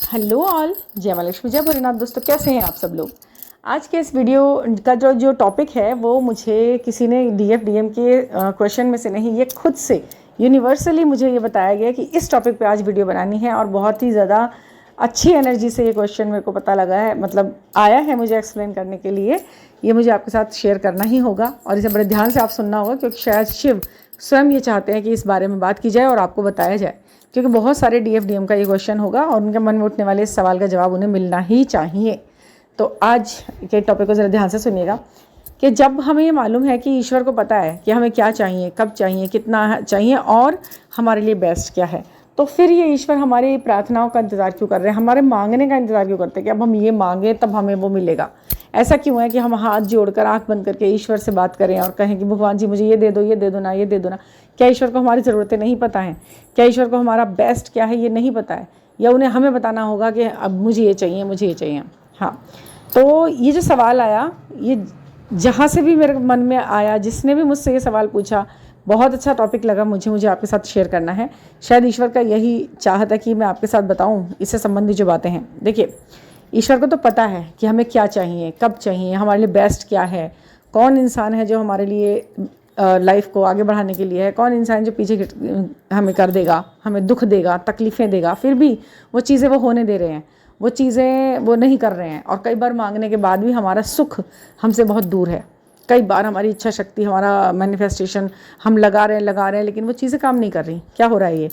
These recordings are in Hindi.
हेलो ऑल, जय माँ लक्ष्मी, जय भोलेनाथ। दोस्तों, कैसे हैं आप सब लोग। आज के इस वीडियो का जो टॉपिक है वो मुझे किसी ने डीएम के क्वेश्चन में से नहीं, ये खुद से यूनिवर्सली मुझे ये बताया गया कि इस टॉपिक पे आज वीडियो बनानी है। और बहुत ही ज़्यादा अच्छी एनर्जी से ये क्वेश्चन मेरे को पता लगा है, मतलब आया है मुझे एक्सप्लेन करने के लिए। ये मुझे आपके साथ शेयर करना ही होगा और इसे बड़े ध्यान से आप सुनना होगा, क्योंकि शायद शिव स्वयं ये चाहते हैं कि इस बारे में बात की जाए और आपको बताया जाए, क्योंकि बहुत सारे डीएम का ये क्वेश्चन होगा और उनके मन में उठने वाले इस सवाल का जवाब उन्हें मिलना ही चाहिए। तो आज के टॉपिक को ज़रा ध्यान से सुनिएगा कि जब हमें ये मालूम है कि ईश्वर को पता है कि हमें क्या चाहिए, कब चाहिए, कितना चाहिए और हमारे लिए बेस्ट क्या है, तो फिर ये ईश्वर हमारी प्रार्थनाओं का इंतज़ार क्यों कर रहे हैं, हमारे मांगने का इंतज़ार क्यों करते हैं कि अब हम ये मांगे तब हमें वो मिलेगा। ऐसा क्यों है कि हम हाथ जोड़कर आंख बंद करके ईश्वर से बात करें और कहें कि भगवान जी मुझे ये दे दो, ये दे दो ना, ये दे दो ना। क्या ईश्वर को हमारी ज़रूरतें नहीं पता हैं? क्या ईश्वर को हमारा बेस्ट क्या है ये नहीं पता है? या उन्हें हमें बताना होगा कि अब मुझे ये चाहिए, मुझे ये चाहिए। हाँ, तो ये जो सवाल आया, ये जहाँ से भी मेरे मन में आया, जिसने भी मुझसे ये सवाल पूछा, बहुत अच्छा टॉपिक लगा मुझे आपके साथ शेयर करना है। शायद ईश्वर का यही चाहत है कि मैं आपके साथ बताऊं इससे संबंधित जो बातें हैं। देखिए, ईश्वर को तो पता है कि हमें क्या चाहिए, कब चाहिए, हमारे लिए बेस्ट क्या है, कौन इंसान है जो हमारे लिए लाइफ को आगे बढ़ाने के लिए है, कौन इंसान जो पीछे हमें कर देगा, हमें दुख देगा, तकलीफ़ें देगा, फिर भी वो चीज़ें वो होने दे रहे हैं, वो चीज़ें वो नहीं कर रहे हैं। और कई बार मांगने के बाद भी हमारा सुख हमसे बहुत दूर है। कई बार हमारी इच्छा शक्ति, हमारा मैनिफेस्टेशन हम लगा रहे हैं, लेकिन वो चीज़ें काम नहीं कर रही। क्या हो रहा है ये?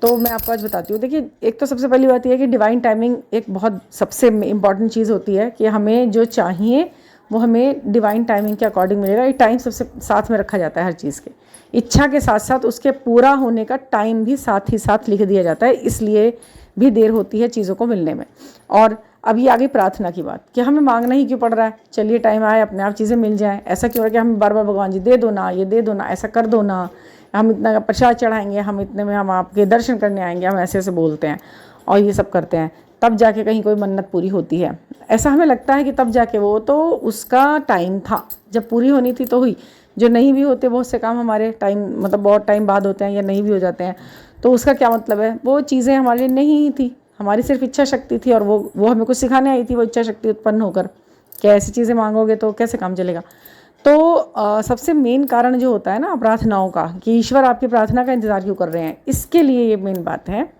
तो मैं आपको आज बताती हूँ। देखिए, एक तो सबसे पहली बात यह है कि डिवाइन टाइमिंग एक बहुत सबसे इम्पॉर्टेंट चीज़ होती है कि हमें जो चाहिए वो हमें डिवाइन टाइमिंग के अकॉर्डिंग मिलेगा। ये टाइम सबसे साथ में रखा जाता है हर चीज़ के। इच्छा के साथ साथ उसके पूरा होने का टाइम भी साथ ही साथ लिख दिया जाता है, इसलिए भी देर होती है चीज़ों को मिलने में। और अभी आगे प्रार्थना की बात कि हमें मांगना ही क्यों पड़ रहा है। चलिए, टाइम आए, अपने आप चीज़ें मिल जाएँ। ऐसा क्यों है कि हम बार बार भगवान जी दे दो ना, ये दे दो ना, ऐसा कर दो ना, हम इतना प्रसाद चढ़ाएंगे, हम इतने में हम आपके दर्शन करने आएंगे, हम ऐसे ऐसे बोलते हैं और ये सब करते हैं। तब जाके कहीं कोई मन्नत पूरी होती है। ऐसा हमें लगता है कि तब जाके वो तो उसका टाइम था, जब पूरी होनी थी तो हुई। जो नहीं भी होते, बहुत से काम हमारे टाइम मतलब बहुत टाइम बाद होते हैं या नहीं भी हो जाते हैं, तो उसका क्या मतलब है? वो चीज़ें हमारे लिए नहीं थी, हमारी सिर्फ इच्छा शक्ति थी और वो हमें कुछ सिखाने आई थी। वो इच्छा शक्ति उत्पन्न होकर क्या ऐसी चीज़ें मांगोगे तो कैसे काम चलेगा? तो सबसे मेन कारण जो होता है ना प्रार्थनाओं का, कि ईश्वर आपकी प्रार्थना का इंतज़ार क्यों कर रहे हैं, इसके लिए ये मेन बात है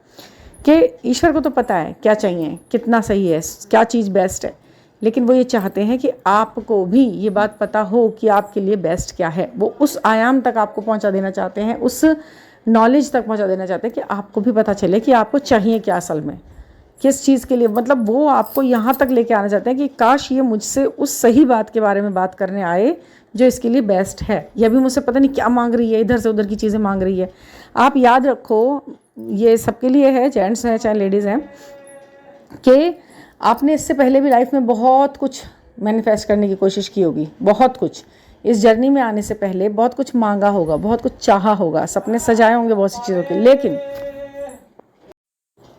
कि ईश्वर को तो पता है क्या चाहिए, कितना सही है, क्या चीज़ बेस्ट है, लेकिन वो ये चाहते हैं कि आपको भी ये बात पता हो कि आपके लिए बेस्ट क्या है। वो उस आयाम तक आपको पहुंचा देना चाहते हैं, उस नॉलेज तक पहुंचा देना चाहते हैं कि आपको भी पता चले कि आपको चाहिए क्या असल में, किस चीज़ के लिए। मतलब वो आपको यहाँ तक लेके आना चाहते हैं कि काश ये मुझसे उस सही बात के बारे में बात करने आए जो इसके लिए बेस्ट है। यह भी मुझसे पता नहीं क्या मांग रही है, इधर से उधर की चीज़ें मांग रही है। आप याद रखो, ये सबके लिए है, जेंट्स हैं चाहे लेडीज़ हैं, कि आपने इससे पहले भी लाइफ में बहुत कुछ मैनिफेस्ट करने की कोशिश की होगी। बहुत कुछ इस जर्नी में आने से पहले बहुत कुछ मांगा होगा, बहुत कुछ चाहा होगा, सपने सजाए होंगे बहुत सी चीज़ों के, लेकिन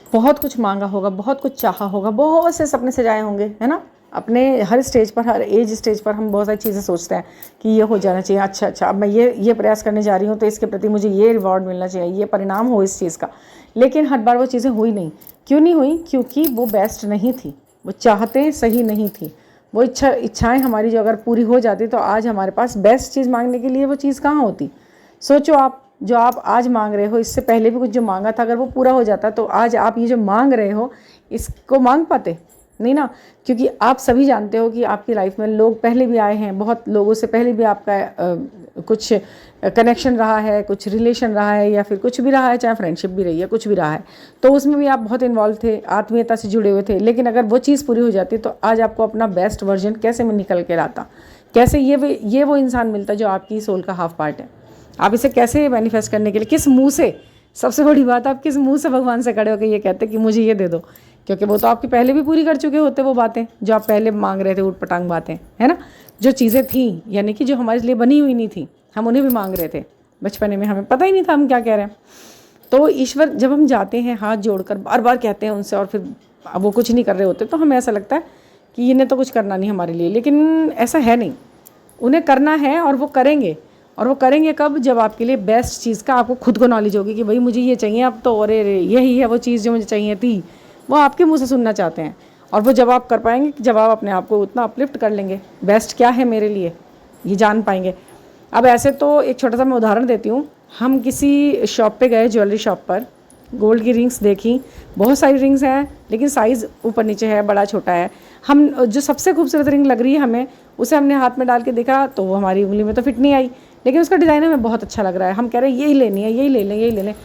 बहुत कुछ मांगा होगा, बहुत कुछ चाहा होगा, बहुत से सपने सजाए होंगे, है ना। अपने हर स्टेज पर, हर एज स्टेज पर हम बहुत सारी चीज़ें सोचते हैं कि ये हो जाना चाहिए, अच्छा अब मैं ये प्रयास करने जा रही हूँ तो इसके प्रति मुझे ये रिवॉर्ड मिलना चाहिए, ये परिणाम हो इस चीज़ का। लेकिन हर बार वो चीज़ें हुई नहीं। क्यों नहीं हुई? क्योंकि वो बेस्ट नहीं थी, वो चाहते सही नहीं थी। वो इच्छाएँ हमारी जो अगर पूरी हो जाती तो आज हमारे पास बेस्ट चीज़ मांगने के लिए वो चीज़ कहाँ होती। सोचो, आप जो आप आज मांग रहे हो, इससे पहले भी कुछ जो मांगा था, अगर वो पूरा हो जाता तो आज आप ये जो मांग रहे हो इसको मांग पाते नहीं ना। क्योंकि आप सभी जानते हो कि आपकी लाइफ में लोग पहले भी आए हैं, बहुत लोगों से पहले भी आपका कुछ कनेक्शन रहा है, कुछ रिलेशन रहा है, या फिर कुछ भी रहा है, चाहे फ्रेंडशिप भी रही है, कुछ भी रहा है, तो उसमें भी आप बहुत इन्वॉल्व थे, आत्मीयता से जुड़े हुए थे। लेकिन अगर वो चीज़ पूरी हो जाती तो आज आपको अपना बेस्ट वर्जन कैसे में निकल के लाता, कैसे ये वो इंसान मिलता जो आपकी सोल का हाफ पार्ट है। आप इसे कैसे मैनिफेस्ट करने के लिए, किस मुंह से, सबसे बड़ी बात, आप किस मुंह से भगवान से खड़े होकर ये कहते कि मुझे ये दे दो, क्योंकि वो तो आपकी पहले भी पूरी कर चुके होते वो बातें जो आप पहले मांग रहे थे, उटपटांग बातें, है ना। जो चीज़ें थी, यानी कि जो हमारे लिए बनी हुई नहीं थी, हम उन्हें भी मांग रहे थे बचपने में, हमें पता ही नहीं था हम क्या कह रहे हैं। तो ईश्वर, जब हम जाते हैं हाथ जोड़कर बार बार कहते हैं उनसे और फिर वो कुछ नहीं कर रहे होते, तो हमें ऐसा लगता है कि इन्हें तो कुछ करना नहीं हमारे लिए। लेकिन ऐसा है नहीं, उन्हें करना है और वो करेंगे। और वो करेंगे कब? जब आपके लिए बेस्ट चीज़ का आपको खुद को नॉलेज होगी कि भाई मुझे ये चाहिए अब तो, और यही है वो चीज़ जो मुझे चाहिए थी, वो आपके मुंह से सुनना चाहते हैं, और वो जब आप कर पाएंगे, जब आप अपने आप को उतना अपलिफ्ट कर लेंगे, बेस्ट क्या है मेरे लिए ये जान पाएंगे। अब ऐसे तो एक छोटा सा मैं उदाहरण देती हूँ। हम किसी शॉप पे गए, ज्वेलरी शॉप पर, गोल्ड की रिंग्स देखी, बहुत सारी रिंग्स हैं लेकिन साइज़ ऊपर नीचे है, बड़ा छोटा है। हम जो सबसे खूबसूरत रिंग लग रही है हमें, उसे हमने हाथ में डाल के देखा तो वो हमारी उंगली में तो फिट नहीं आई, लेकिन उसका डिज़ाइन हमें बहुत अच्छा लग रहा है। हम कह रहे हैं यही लेनी है, यही ले लें, यही ले लें।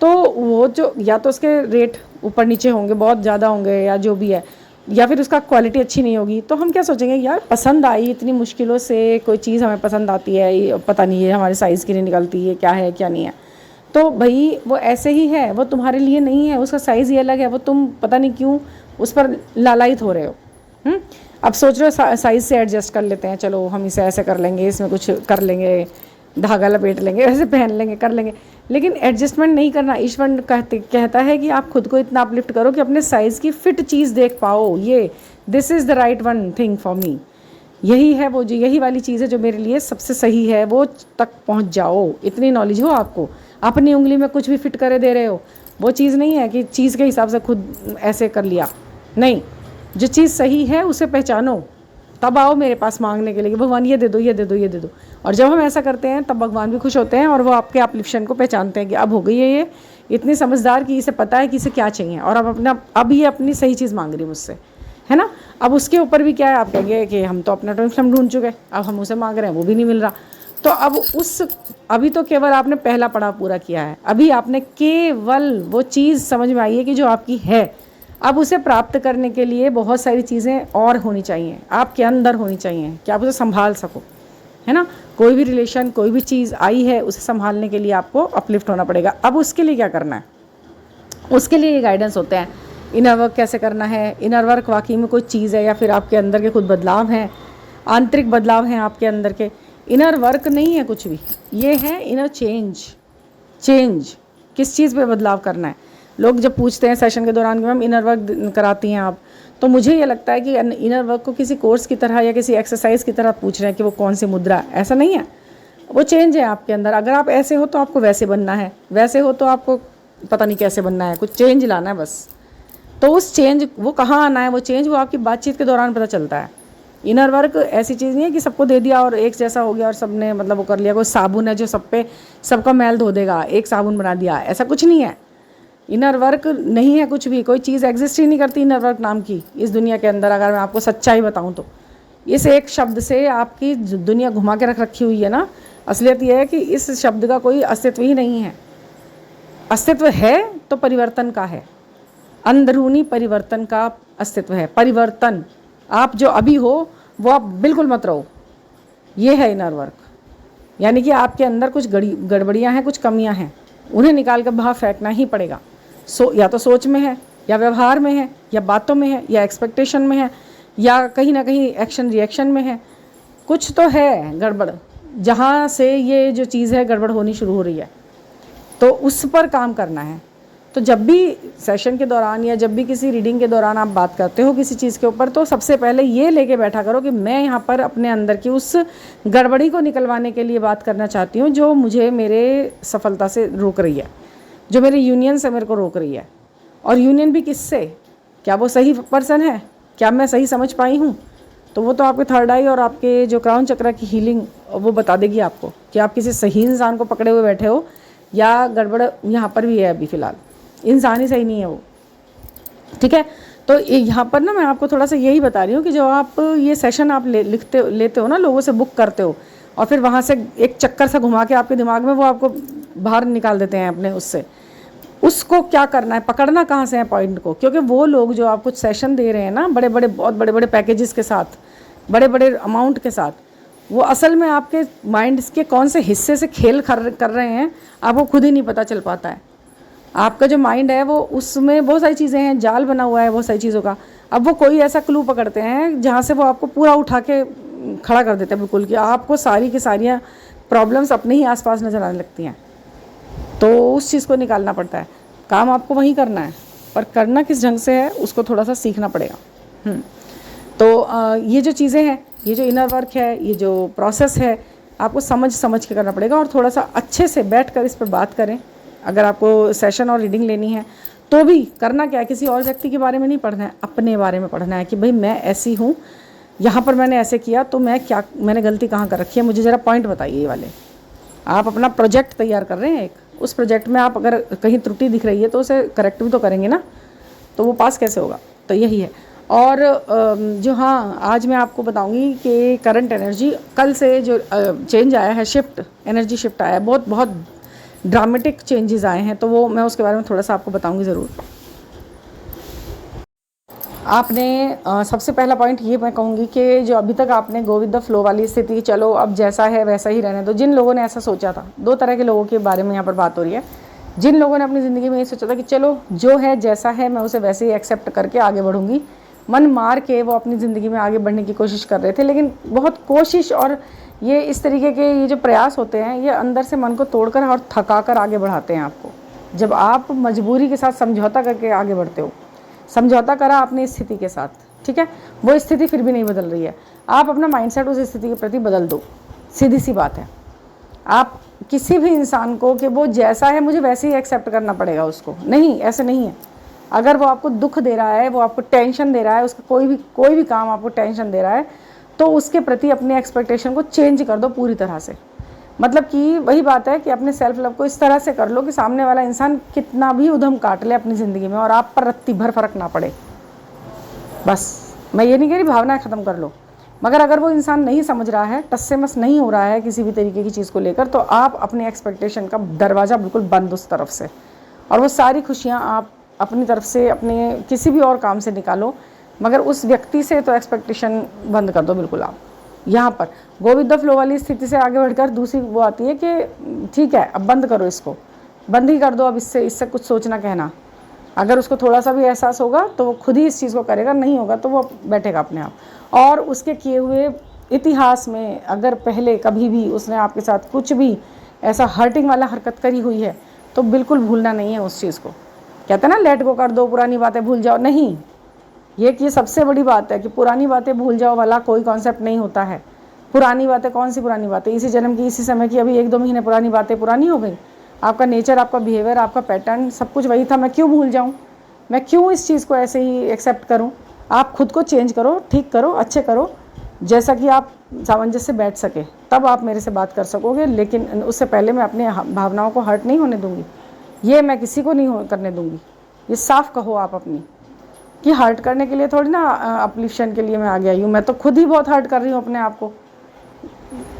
तो वो जो या तो उसके रेट ऊपर नीचे होंगे, बहुत ज़्यादा होंगे, या जो भी है, या फिर उसका क्वालिटी अच्छी नहीं होगी। तो हम क्या सोचेंगे, यार पसंद आई, इतनी मुश्किलों से कोई चीज़ हमें पसंद आती है, पता नहीं है हमारे साइज़ की नहीं निकलती है, क्या है क्या नहीं है। तो भाई वो ऐसे ही है, वो तुम्हारे लिए नहीं है, उसका साइज़ ही अलग है, वो तुम पता नहीं क्यों उस पर लालायित हो रहे हो। अब सोच रहे हो साइज़ से एडजस्ट कर लेते हैं, चलो हम इसे ऐसे कर लेंगे, इसमें कुछ कर लेंगे, धागा लपेट लेंगे, ऐसे पहन लेंगे, कर लेंगे। लेकिन एडजस्टमेंट नहीं करना। ईश्वर कहता है कि आप खुद को इतना अपलिफ्ट करो कि अपने साइज़ की फिट चीज़ देख पाओ, ये this is the right one thing for me, यही है वो, जो यही वाली चीज़ है जो मेरे लिए सबसे सही है, वो तक पहुंच जाओ। इतनी नॉलेज हो आपको, अपनी उंगली में कुछ भी फिट करे दे रहे हो। वो चीज़ नहीं है कि चीज़ के हिसाब से खुद ऐसे कर लिया, नहीं, जो चीज़ सही है उसे पहचानो, तब आओ मेरे पास मांगने के लिए कि भगवान ये दे दो, ये दे दो, ये दे दो। और जब हम ऐसा करते हैं तब भगवान भी खुश होते हैं, और वो आपके अपलिफ्शन को पहचानते हैं कि अब हो गई है ये इतनी समझदार कि इसे पता है कि इसे क्या चाहिए, और अब ये अपनी सही चीज़ मांग रही मुझसे, है ना। अब उसके ऊपर भी क्या है, आप कहेंगे कि हम तो अपना ट्विन फ्लेम ढूंढ चुके, अब हम उसे मांग रहे हैं, वो भी नहीं मिल रहा। तो अब अभी तो केवल आपने पहला पड़ाव पूरा किया है, अभी आपने केवल वो चीज़ समझ में आई है कि जो आपकी है। अब उसे प्राप्त करने के लिए बहुत सारी चीज़ें और होनी चाहिए, आपके अंदर होनी चाहिए कि आप उसे संभाल सको, है ना। कोई भी रिलेशन, कोई भी चीज़ आई है, उसे संभालने के लिए आपको अपलिफ्ट होना पड़ेगा। अब उसके लिए क्या करना है, उसके लिए ये गाइडेंस होते हैं। इनर वर्क कैसे करना है, इनर वर्क वाकई में कोई चीज़ है या फिर आपके अंदर के खुद बदलाव हैं, आंतरिक बदलाव हैं आपके अंदर के। इनर वर्क नहीं है कुछ भी, ये है इनर चेंज। किस चीज़ पे बदलाव करना है। लोग जब पूछते हैं सेशन के दौरान कि मैम इनर वर्क कराती हैं आप, तो मुझे ये लगता है कि इनर वर्क को किसी कोर्स की तरह या किसी एक्सरसाइज की तरह पूछ रहे हैं कि वो कौन सी मुद्रा, ऐसा नहीं है। वो चेंज है आपके अंदर। अगर आप ऐसे हो तो आपको वैसे बनना है, वैसे हो तो आपको पता नहीं कैसे बनना है, कुछ चेंज लाना है बस। तो उस चेंज वो कहाँ आना है, वो चेंज वो आपकी बातचीत के दौरान पता चलता है। इनर वर्क ऐसी चीज़ नहीं है कि सबको दे दिया और एक जैसा हो गया और सबने मतलब वो कर लिया। कोई साबुन है जो सब पे सबका मैल धो देगा, एक साबुन बना दिया, ऐसा कुछ नहीं है। इनर वर्क नहीं है कुछ भी, कोई चीज़ एग्जिस्ट ही नहीं करती इनर वर्क नाम की इस दुनिया के अंदर। अगर मैं आपको सच्चाई बताऊं तो इस एक शब्द से आपकी दुनिया घुमा के रख रखी हुई है ना। असलियत यह है कि इस शब्द का कोई अस्तित्व ही नहीं है। अस्तित्व है तो परिवर्तन का है, अंदरूनी परिवर्तन का अस्तित्व है। परिवर्तन, आप जो अभी हो वो आप बिल्कुल मत रहो, ये है इनर वर्क। यानी कि आपके अंदर कुछ गड़बड़ियाँ हैं, कुछ कमियाँ हैं, उन्हें निकाल कर बाहर फेंकना ही पड़ेगा। या तो सोच में है, या व्यवहार में है, या बातों में है, या एक्सपेक्टेशन में है, या कहीं ना कहीं एक्शन रिएक्शन में है। कुछ तो है गड़बड़, जहाँ से ये जो चीज़ है गड़बड़ होनी शुरू हो रही है, तो उस पर काम करना है। तो जब भी सेशन के दौरान या जब भी किसी रीडिंग के दौरान आप बात करते हो किसी चीज़ के ऊपर, तो सबसे पहले ये लेके बैठा करो कि मैं यहाँ पर अपने अंदर की उस गड़बड़ी को निकलवाने के लिए बात करना चाहती हूँ जो मुझे मेरे सफलता से रोक रही है, जो मेरे यूनियन से मेरे को रोक रही है। और यूनियन भी किससे, क्या वो सही पर्सन है, क्या मैं सही समझ पाई हूँ। तो वो तो आपके थर्ड आई और आपके जो क्राउन चक्र की हीलिंग वो बता देगी आपको कि आप किसी सही इंसान को पकड़े हुए बैठे हो या गड़बड़ यहाँ पर भी है। अभी फ़िलहाल इंसान ही सही नहीं है वो, ठीक है। तो यहाँ पर ना मैं आपको थोड़ा सा यही बता रही हूँ कि जो आप ये सेशन आप लेते हो ना, लोगों से बुक करते हो और फिर वहाँ से एक चक्कर सा घुमा के आपके दिमाग में वो आपको बाहर निकाल देते हैं अपने उससे। उसको क्या करना है, पकड़ना कहाँ से है पॉइंट को। क्योंकि वो लोग जो आपको सेशन दे रहे हैं ना, बहुत बड़े बड़े पैकेजेस के साथ, बड़े बड़े अमाउंट के साथ, वो असल में आपके माइंड के कौन से हिस्से से खेल कर रहे हैं आपको खुद ही नहीं पता चल पाता है। आपका जो माइंड है वो उसमें बहुत सारी चीज़ें हैं, जाल बना हुआ है बहुत सारी चीज़ों का। अब वो कोई ऐसा क्लू पकड़ते हैं जहाँ से वो आपको पूरा उठा के खड़ा कर देते हैं बिल्कुल, कि आपको सारी की सारियाँ प्रॉब्लम्स अपने ही आसपास नज़र आने लगती हैं। तो उस चीज़ को निकालना पड़ता है। काम आपको वहीं करना है, पर करना किस ढंग से है उसको थोड़ा सा सीखना पड़ेगा। तो ये जो चीज़ें हैं, ये जो इनर वर्क है, ये जो प्रोसेस है, आपको समझ के करना पड़ेगा। और थोड़ा सा अच्छे से बैठ कर इस पर बात करें। अगर आपको सेशन और रीडिंग लेनी है तो भी करना क्या है, किसी और व्यक्ति के बारे में नहीं पढ़ना है, अपने बारे में पढ़ना है कि भाई मैं ऐसी हूँ, यहाँ पर मैंने ऐसे किया तो मैंने गलती कहाँ कर रखी है, मुझे ज़रा पॉइंट बताइए ये वाले। आप अपना प्रोजेक्ट तैयार कर रहे हैं एक, उस प्रोजेक्ट में आप अगर कहीं त्रुटि दिख रही है तो उसे करेक्ट भी तो करेंगे ना, तो वो पास कैसे होगा। तो यही है। और जो हाँ आज मैं आपको बताऊंगी कि करंट एनर्जी कल से जो चेंज आया है, एनर्जी शिफ्ट आया है, बहुत बहुत ड्रामेटिक चेंजेस आए हैं, तो वो मैं उसके बारे में थोड़ा सा आपको बताऊंगी ज़रूर। आपने सबसे पहला पॉइंट ये मैं कहूँगी कि जो अभी तक आपने गो विद द फ्लो वाली स्थिति, चलो अब जैसा है वैसा ही रहने दो, जिन लोगों ने ऐसा सोचा था, दो तरह के लोगों के बारे में यहाँ पर बात हो रही है। जिन लोगों ने अपनी ज़िंदगी में ये सोचा था कि चलो जो है जैसा है मैं उसे वैसे ही एक्सेप्ट करके आगे बढ़ूंगी, मन मार के वो अपनी ज़िंदगी में आगे बढ़ने की कोशिश कर रहे थे, लेकिन बहुत कोशिश और ये इस तरीके के ये जो प्रयास होते हैं ये अंदर से मन को तोड़कर और थका कर आगे बढ़ाते हैं आपको। जब आप मजबूरी के साथ समझौता करके आगे बढ़ते हो, समझौता करा अपनी स्थिति के साथ, ठीक है, वो स्थिति फिर भी नहीं बदल रही है, आप अपना माइंडसेट उस स्थिति के प्रति बदल दो, सीधी सी बात है। आप किसी भी इंसान को कि वो जैसा है मुझे वैसे ही एक्सेप्ट करना पड़ेगा उसको, नहीं, ऐसे नहीं है। अगर वो आपको दुख दे रहा है, वो आपको टेंशन दे रहा है, उसका कोई भी काम आपको टेंशन दे रहा है, तो उसके प्रति अपने एक्सपेक्टेशन को चेंज कर दो पूरी तरह से। मतलब कि वही बात है कि अपने सेल्फ लव को इस तरह से कर लो कि सामने वाला इंसान कितना भी उधम काट ले अपनी ज़िंदगी में और आप पर रत्ती भर फर्क ना पड़े। बस मैं ये नहीं कह रही भावनाएं ख़त्म कर लो, मगर अगर वो इंसान नहीं समझ रहा है, टस से मस नहीं हो रहा है किसी भी तरीके की चीज़ को लेकर, तो आप अपने एक्सपेक्टेशन का दरवाज़ा बिल्कुल बंद उस तरफ से, और वो सारी खुशियाँ आप अपनी तरफ से अपने किसी भी और काम से निकालो, मगर उस व्यक्ति से तो एक्सपेक्टेशन बंद कर दो बिल्कुल। आप यहाँ पर गो विद द फ्लो वाली स्थिति से आगे बढ़कर दूसरी वो आती है कि ठीक है अब बंद करो, इसको बंद ही कर दो, अब इससे कुछ सोचना कहना। अगर उसको थोड़ा सा भी एहसास होगा तो वो खुद ही इस चीज़ को करेगा, नहीं होगा तो वो बैठेगा अपने आप। और उसके किए हुए इतिहास में अगर पहले कभी भी उसने आपके साथ कुछ भी ऐसा हर्टिंग वाला हरकत करी हुई है तो बिल्कुल भूलना नहीं है उस चीज़ को। कहते हैं ना लेट गो कर दो, पुरानी बातें भूल जाओ, नहीं, ये सबसे बड़ी बात है कि पुरानी बातें भूल जाओ वाला कोई कॉन्सेप्ट नहीं होता है। पुरानी बातें, कौन सी पुरानी बातें, इसी जन्म की, इसी समय की, अभी 1-2 महीने पुरानी बातें पुरानी हो गई। आपका नेचर, आपका बिहेवियर, आपका पैटर्न सब कुछ वही था, मैं क्यों भूल जाऊँ, मैं क्यों इस चीज़ को ऐसे ही एक्सेप्ट करूँ। आप खुद को चेंज करो, ठीक करो, अच्छे करो, जैसा कि आप सामंजस्य से बैठ सके, तब आप मेरे से बात कर सकोगे। लेकिन उससे पहले मैं अपनी भावनाओं को हर्ट नहीं होने दूँगी, ये मैं किसी को नहीं करने दूँगी। ये साफ कहो आप अपनी कि हर्ट करने के लिए थोड़ी ना अपलिफ्शन के लिए मैं आगे आई हूँ, मैं तो खुद ही बहुत हर्ट कर रही हूँ अपने आप को,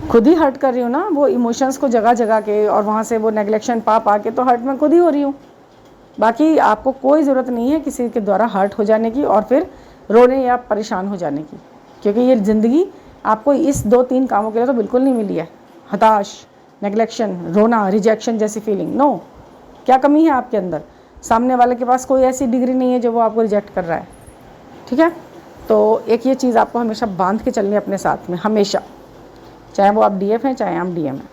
खुद ही हर्ट कर रही हूँ ना, वो इमोशंस को जगह जगह के, और वहाँ से वो नेगलेक्शन पा के तो हर्ट मैं खुद ही हो रही हूँ। बाकी आपको कोई ज़रूरत नहीं है किसी के द्वारा हर्ट हो जाने की और फिर रोने या परेशान हो जाने की, क्योंकि ये ज़िंदगी आपको इस 2-3 कामों के लिए तो बिल्कुल नहीं मिली है। हताश, नेगलेक्शन, रोना, रिजेक्शन जैसी फीलिंग, नो। क्या कमी है आपके अंदर? सामने वाले के पास कोई ऐसी डिग्री नहीं है जो वो आपको रिजेक्ट कर रहा है, ठीक है। तो एक ये चीज़ आपको हमेशा बांध के चलनी है अपने साथ में, हमेशा, चाहे वो आप DF हैं चाहे आप DM हैं।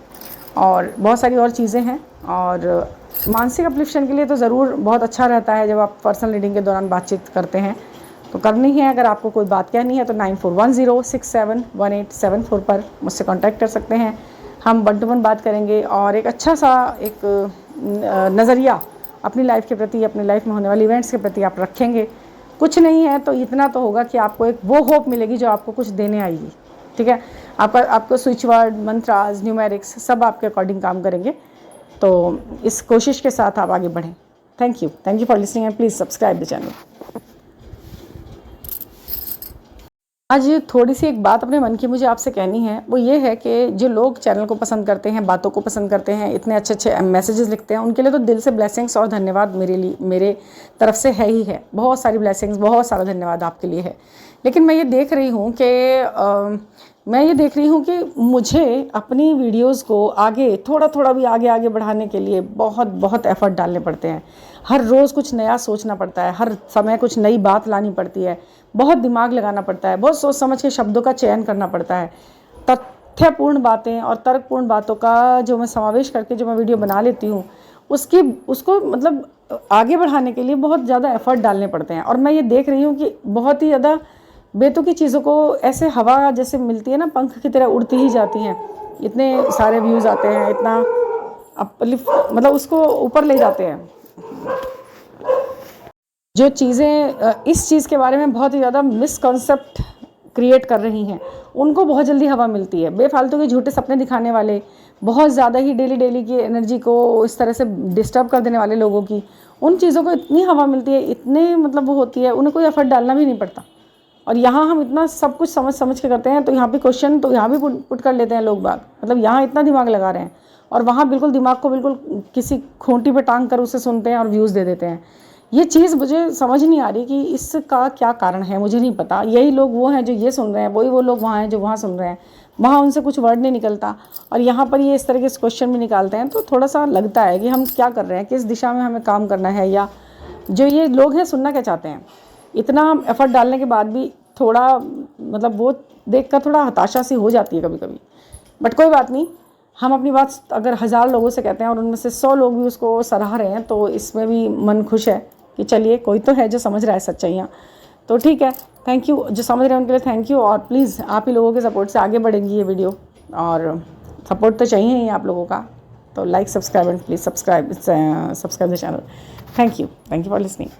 और बहुत सारी और चीज़ें हैं। और मानसिक अपलिफ्शन के लिए तो ज़रूर बहुत अच्छा रहता है जब आप पर्सनल रीडिंग के दौरान बातचीत करते हैं, तो करनी है। अगर आपको कोई बात कहनी है तो 9410671874 पर मुझसे कांटेक्ट कर सकते हैं। हम 1 to 1 बात करेंगे और एक अच्छा सा एक नज़रिया अपनी लाइफ के प्रति, अपनी लाइफ में होने वाली इवेंट्स के प्रति आप रखेंगे। कुछ नहीं है तो इतना तो होगा कि आपको एक वो होप मिलेगी जो आपको कुछ देने आएगी, ठीक है। आपको स्विच वर्ड, मंत्रास, न्यूमेरिक्स सब आपके अकॉर्डिंग काम करेंगे। तो इस कोशिश के साथ आप आगे बढ़ें। Thank you for listening and please subscribe the channel. आज थोड़ी सी एक बात अपने मन की मुझे आपसे कहनी है, वो ये है कि जो लोग चैनल को पसंद करते हैं, बातों को पसंद करते हैं, इतने अच्छे मैसेजेस लिखते हैं, उनके लिए तो दिल से ब्लेसिंग्स और धन्यवाद मेरे तरफ से है ही है। बहुत सारी ब्लेसिंग्स, बहुत सारा धन्यवाद आपके लिए है। लेकिन मैं ये देख रही हूँ कि मुझे अपनी वीडियोस को आगे थोड़ा भी आगे बढ़ाने के लिए बहुत एफर्ट डालने पड़ते हैं। हर रोज़ कुछ नया सोचना पड़ता है, हर समय कुछ नई बात लानी पड़ती है, बहुत दिमाग लगाना पड़ता है, बहुत सोच समझ के शब्दों का चयन करना पड़ता है। तथ्यपूर्ण बातें और तर्कपूर्ण बातों का जो मैं समावेश करके जो मैं वीडियो बना लेती हूँ, उसको मतलब आगे बढ़ाने के लिए बहुत ज़्यादा एफर्ट डालने पड़ते हैं। और मैं ये देख रही हूँ कि बहुत ही ज़्यादा बेतुकी चीज़ों को ऐसे हवा जैसे मिलती है ना, पंख की तरह उड़ती ही जाती हैं। इतने सारे व्यूज़ आते हैं, इतना अपलिफ्ट, मतलब उसको ऊपर ले जाते हैं। जो चीज़ें इस चीज़ के बारे में बहुत ही ज़्यादा मिसकॉन्सेप्ट क्रिएट कर रही हैं, उनको बहुत जल्दी हवा मिलती है। बेफालतू के झूठे सपने दिखाने वाले, बहुत ज़्यादा ही डेली की एनर्जी को इस तरह से डिस्टर्ब कर देने वाले लोगों की, उन चीज़ों को इतनी हवा मिलती है, इतने मतलब वो होती है, उन्हें कोई एफर्ट डालना भी नहीं पड़ता। और यहाँ हम इतना सब कुछ समझ के करते हैं, तो यहाँ पे क्वेश्चन तो यहाँ भी पुट कर लेते हैं लोग बाग, मतलब यहाँ इतना दिमाग लगा रहे हैं और वहाँ बिल्कुल दिमाग को बिल्कुल किसी खूंटी पे टांग कर उसे सुनते हैं और व्यूज़ दे देते हैं। ये चीज़ मुझे समझ नहीं आ रही कि इसका क्या कारण है, मुझे नहीं पता। यही लोग वो हैं जो ये सुन रहे हैं, वही वो लोग वहाँ हैं जो वहाँ सुन रहे हैं, वहाँ उनसे कुछ वर्ड नहीं निकलता और यहाँ पर ये इस तरह के क्वेश्चन भी निकालते हैं। तो थोड़ा सा लगता है कि हम क्या कर रहे हैं, किस दिशा में हमें काम करना है, या जो ये लोग हैं सुनना क्या चाहते हैं। इतना एफर्ट डालने के बाद भी थोड़ा मतलब वो देख कर थोड़ा हताशा सी हो जाती है कभी कभी। बट कोई बात नहीं, हम अपनी बात अगर 1000 लोगों से कहते हैं और उनमें से 100 लोग भी उसको सराह रहे हैं, तो इसमें भी मन खुश है कि चलिए कोई तो है जो समझ रहा है सच्चाइयाँ। तो ठीक है, थैंक यू। जो समझ रहे हैं उनके लिए थैंक यू। और प्लीज़ आप ही लोगों के सपोर्ट से आगे बढ़ेंगी ये वीडियो, और सपोर्ट तो चाहिए ही आप लोगों का। तो like, subscribe and please subscribe the channel. Thank you for listening.